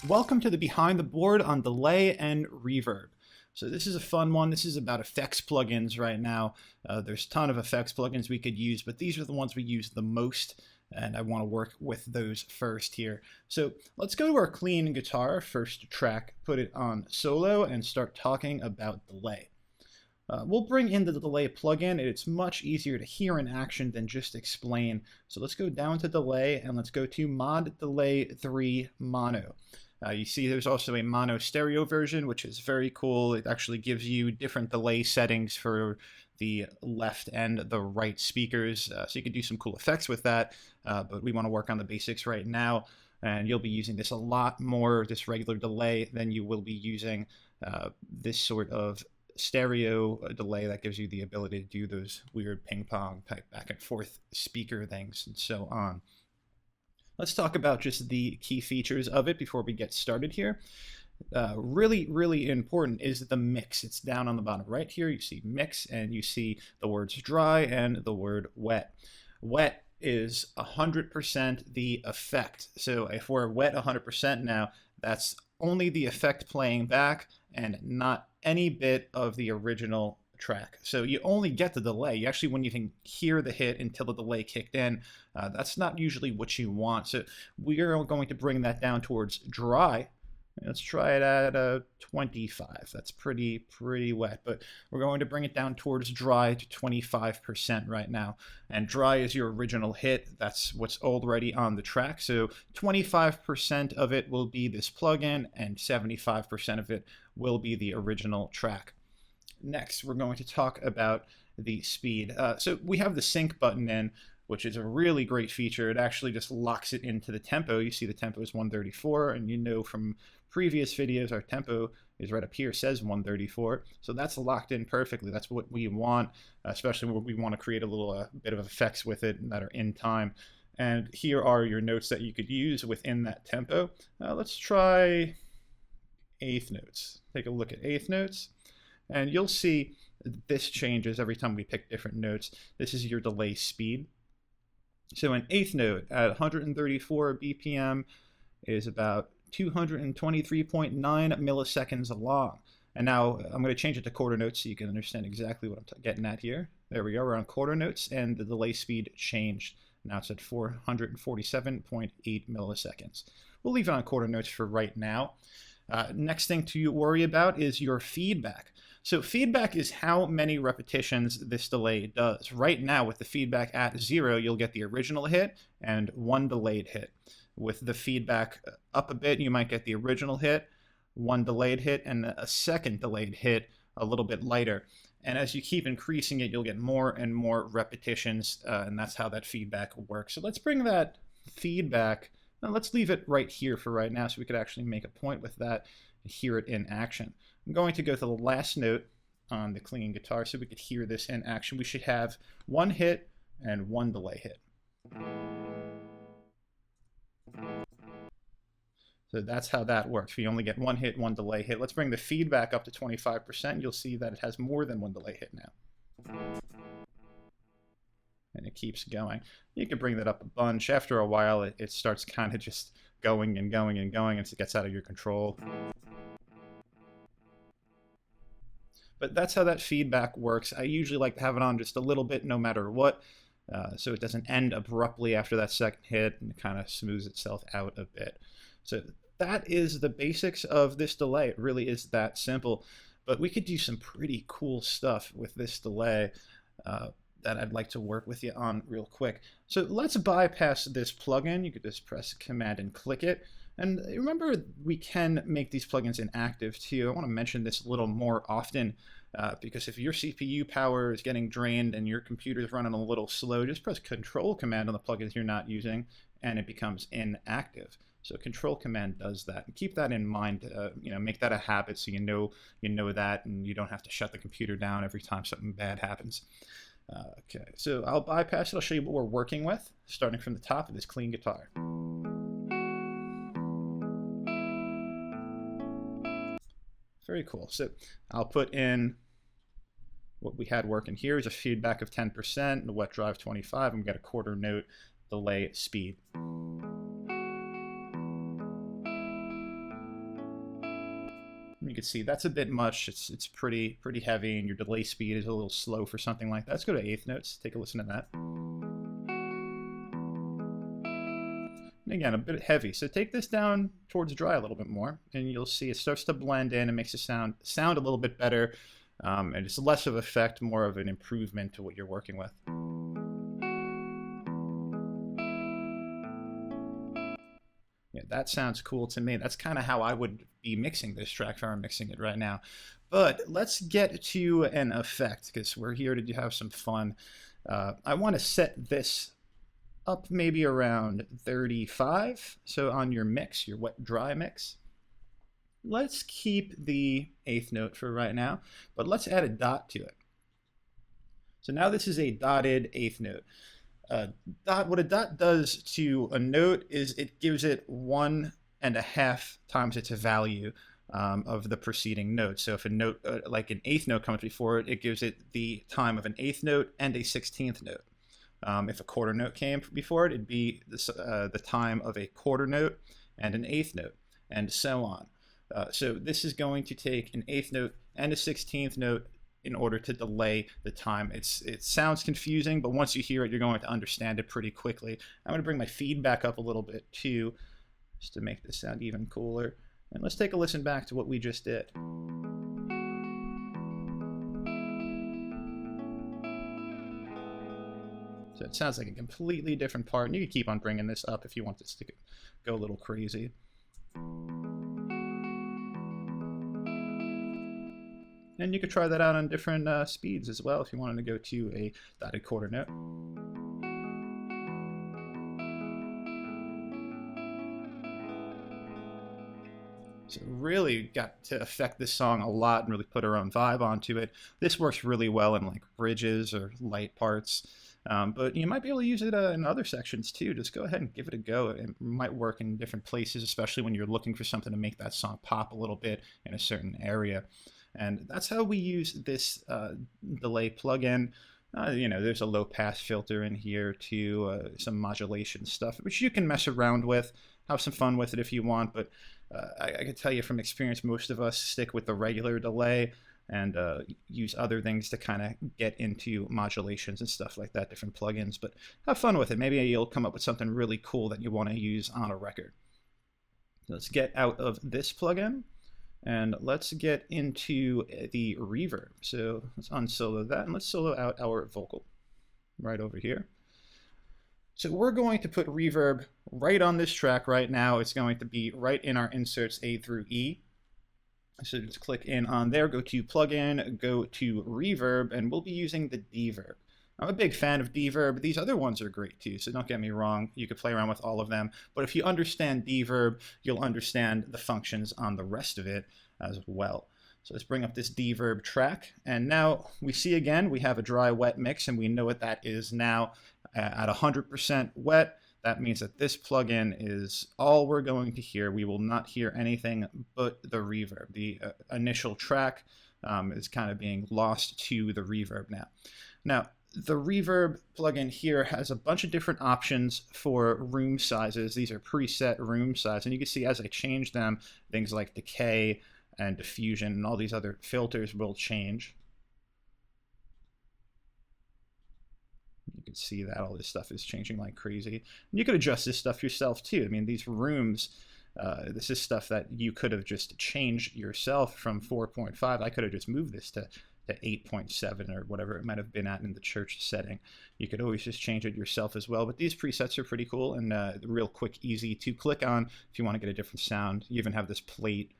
Welcome to the Behind the Board on Delay and Reverb. So this is a fun one. This is about effects plugins right now. There's a ton of effects plugins we could use, but these are the ones we use the most, and I want to work with those first here. So let's go to our clean guitar, first track, put it on solo, and start talking about delay. We'll bring in the delay plugin. It's much easier to hear in action than just explain. So let's go down to delay and let's go to mod delay 3 mono. You see there's also a mono stereo version, which is very cool. It actually gives you different delay settings for the left and the right speakers. So you can do some cool effects with that, but we want to work on the basics right now. And you'll be using this a lot more, this regular delay, than you will be using this sort of stereo delay that gives you the ability to do those weird ping pong type back and forth speaker things and so on. Let's talk about just the key features of it before we get started here. Really important is the mix. It's down on the bottom right here. You see mix and you see the words dry and the word wet. Wet is 100% the effect. So if we're wet 100% now, that's only the effect playing back and not any bit of the original track. So you only get the delay. You actually wouldn't even hear the hit until the delay kicked in. That's not usually what you want. So we are going to bring that down towards dry. Let's try it at 25. That's pretty wet, but we're going to bring it down towards dry to 25% right now. And dry is your original hit. That's what's already on the track. So 25% of it will be this plugin and 75% of it will be the original track. Next, we're going to talk about the speed. So we have the sync button in, which is a really great feature. It actually just locks it into the tempo. You see the tempo is 134, and you know from previous videos our tempo is right up here, says 134. So that's locked in perfectly. That's what we want, especially when we want to create a little bit of effects with it that are in time. And here are your notes that you could use within that tempo. Let's try eighth notes. Take a look at eighth notes. And you'll see this changes every time we pick different notes. This is your delay speed. So an eighth note at 134 BPM is about 223.9 milliseconds long. And now I'm going to change it to quarter notes so you can understand exactly what I'm getting at here. There we go, we're on quarter notes and the delay speed changed. Now it's at 447.8 milliseconds. We'll leave it on quarter notes for right now. Next thing to worry about is your feedback. So feedback is how many repetitions this delay does. Right now with the feedback at 0, you'll get the original hit and 1 delayed hit. With the feedback up a bit, you might get the original hit, 1 delayed hit, and a second delayed hit a little bit lighter. And as you keep increasing it, you'll get more and more repetitions, and that's how that feedback works. So let's bring that feedback. Now let's leave it right here for right now so we could actually make a point with that and hear it in action. I'm going to go to the last note on the clean guitar so we could hear this in action. We should have 1 hit and 1 delay hit. So that's how that works. We only get 1 hit, 1 delay hit. Let's bring the feedback up to 25%. You'll see that it has more than 1 delay hit now. And it keeps going. You can bring that up a bunch. After a while, it starts kind of just going and going and going as it gets out of your control. But that's how that feedback works. I usually like to have it on just a little bit no matter what, so it doesn't end abruptly after that second hit and it kind of smooths itself out a bit. So that is the basics of this delay. It really is that simple. But we could do some pretty cool stuff with this delay that I'd like to work with you on real quick. So let's bypass this plugin. You could just press Command and click it. And remember, we can make these plugins inactive too. I want to mention this a little more often because if your CPU power is getting drained and your computer is running a little slow, just press Control Command on the plugins you're not using and it becomes inactive. So Control Command does that. And keep that in mind. Make that a habit so you know that and you don't have to shut the computer down every time something bad happens. Okay, so I'll bypass it. I'll show you what we're working with, starting from the top of this clean guitar. Very cool. So I'll put in what we had working here is a feedback of 10%, and a wet drive 25, and we got a quarter note delay speed. You can see that's a bit much. It's pretty heavy, and your delay speed is a little slow for something like that. Let's go to eighth notes. Take a listen to that. And again, a bit heavy. So take this down towards dry a little bit more, and you'll see it starts to blend in and makes the sound a little bit better. And it's less of an effect, more of an improvement to what you're working with. Yeah, that sounds cool to me. That's kind of how I would be mixing this track if I were mixing it right now. But let's get to an effect, because we're here to have some fun. I want to set this up maybe around 35. So on your mix, your wet dry mix, let's keep the eighth note for right now, but let's add a dot to it. So now this is a dotted eighth note. What a dot does to a note is it gives it 1.5 times its value of the preceding note. So if a note, like an eighth note comes before it, it gives it the time of an eighth note and a 16th note. If a quarter note came before it, it'd be the time of a quarter note and an eighth note, and so on. So this is going to take an eighth note and a 16th note in order to delay the time. It sounds confusing, but once you hear it, you're going to understand it pretty quickly. I'm going to bring my feedback up a little bit too, just to make this sound even cooler. And let's take a listen back to what we just did. So it sounds like a completely different part, and you can keep on bringing this up if you want this to go a little crazy. And you could try that out on different speeds as well if you wanted to go to a dotted quarter note. So really got to affect this song a lot and really put our own vibe onto it. This works really well in like bridges or light parts. But you might be able to use it in other sections too. Just go ahead and give it a go. It might work in different places, especially when you're looking for something to make that song pop a little bit in a certain area. And that's how we use this delay plugin. There's a low pass filter in here too, some modulation stuff, which you can mess around with, have some fun with it if you want. But I can tell you from experience, most of us stick with the regular delay and use other things to kind of get into modulations and stuff like that, different plugins. But have fun with it. Maybe you'll come up with something really cool that you want to use on a record. Let's get out of this plugin and let's get into the reverb. So let's unsolo that and let's solo out our vocal right over here. So we're going to put reverb right on this track right now. It's going to be right in our inserts A through E. So just click in on there, go to plugin, go to reverb, and we'll be using the D-Verb. I'm a big fan of D-Verb. These other ones are great too, so don't get me wrong. You could play around with all of them. But if you understand D-Verb, you'll understand the functions on the rest of it as well. So let's bring up this D-Verb track. And now we see again, we have a dry-wet mix, and we know what that is now at 100% wet. That means that this plugin is all we're going to hear. We will not hear anything but the reverb. The initial track is kind of being lost to the reverb now. Now, the reverb plugin here has a bunch of different options for room sizes. These are preset room size, and you can see as I change them, things like decay and diffusion and all these other filters will change. You can see that all this stuff is changing like crazy. And you could adjust this stuff yourself too. I mean, these rooms, this is stuff that you could have just changed yourself from 4.5. I could have just moved this to 8.7 or whatever it might have been at in the church setting. You could always just change it yourself as well. But these presets are pretty cool and real quick, easy to click on if you want to get a different sound. You even have this plate,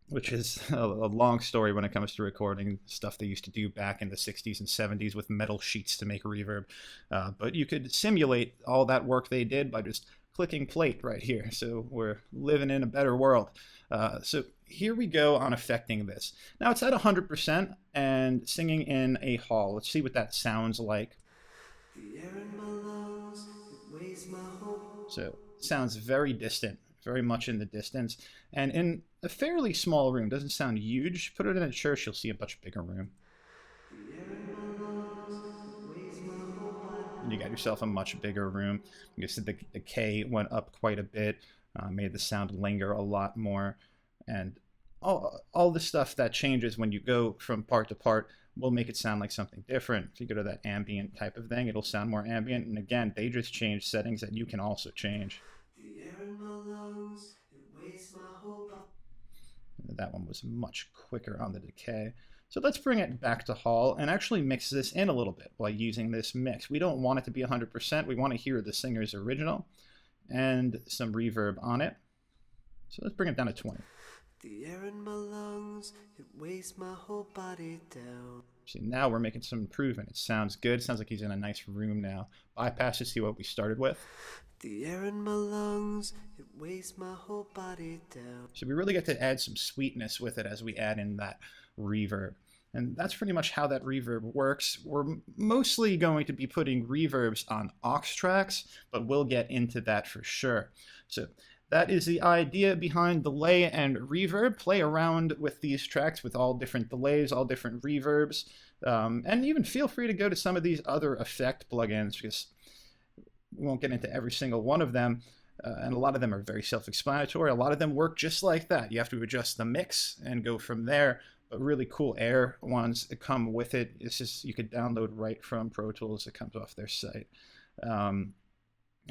which is a long story when it comes to recording stuff they used to do back in the 60s and 70s with metal sheets to make reverb. But you could simulate all that work they did by just clicking plate right here. So we're living in a better world. So here we go on affecting this. Now it's at 100% and singing in a hall. Let's see what that sounds like. So it sounds very distant, very much in the distance, and in a fairly small room. Doesn't sound huge. Put it in a church, you'll see a much bigger room. And you got yourself a much bigger room. You can see the K went up quite a bit, made the sound linger a lot more. And all the stuff that changes when you go from part to part will make it sound like something different. If you go to that ambient type of thing, it'll sound more ambient. And again, they just change settings that you can also change. The air in my lungs, it wastes my whole body. That one was much quicker on the decay. So let's bring it back to Hall and actually mix this in a little bit while using this mix. We don't want it to be 100%. We want to hear the singer's original and some reverb on it. So let's bring it down to 20. The air in my lungs, it weighs my whole body down. See, now we're making some improvement. It sounds good. It sounds like he's in a nice room now. Bypass to see what we started with. The air in my lungs, it weighs my whole body down. So we really get to add some sweetness with it as we add in that reverb. And that's pretty much how that reverb works. We're mostly going to be putting reverbs on aux tracks, but we'll get into that for sure. So that is the idea behind delay and reverb. Play around with these tracks with all different delays, all different reverbs, and even feel free to go to some of these other effect plugins because we won't get into every single one of them. And a lot of them are very self-explanatory. A lot of them work just like that. You have to adjust the mix and go from there. But really cool Air ones that come with it. It's just you could download right from Pro Tools. It comes off their site. And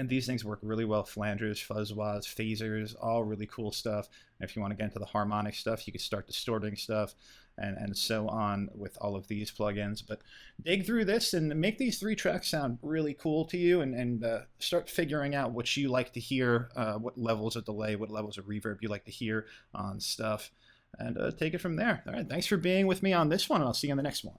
these things work really well. Flangers, fuzz wahs, phasers, all really cool stuff. And if you want to get into the harmonic stuff, you could start distorting stuff and so on with all of these plugins. But dig through this and make these 3 tracks sound really cool to you and start figuring out what you like to hear, what levels of delay, what levels of reverb you like to hear on stuff. And take it from there. All right, thanks for being with me on this one, and I'll see you on the next one.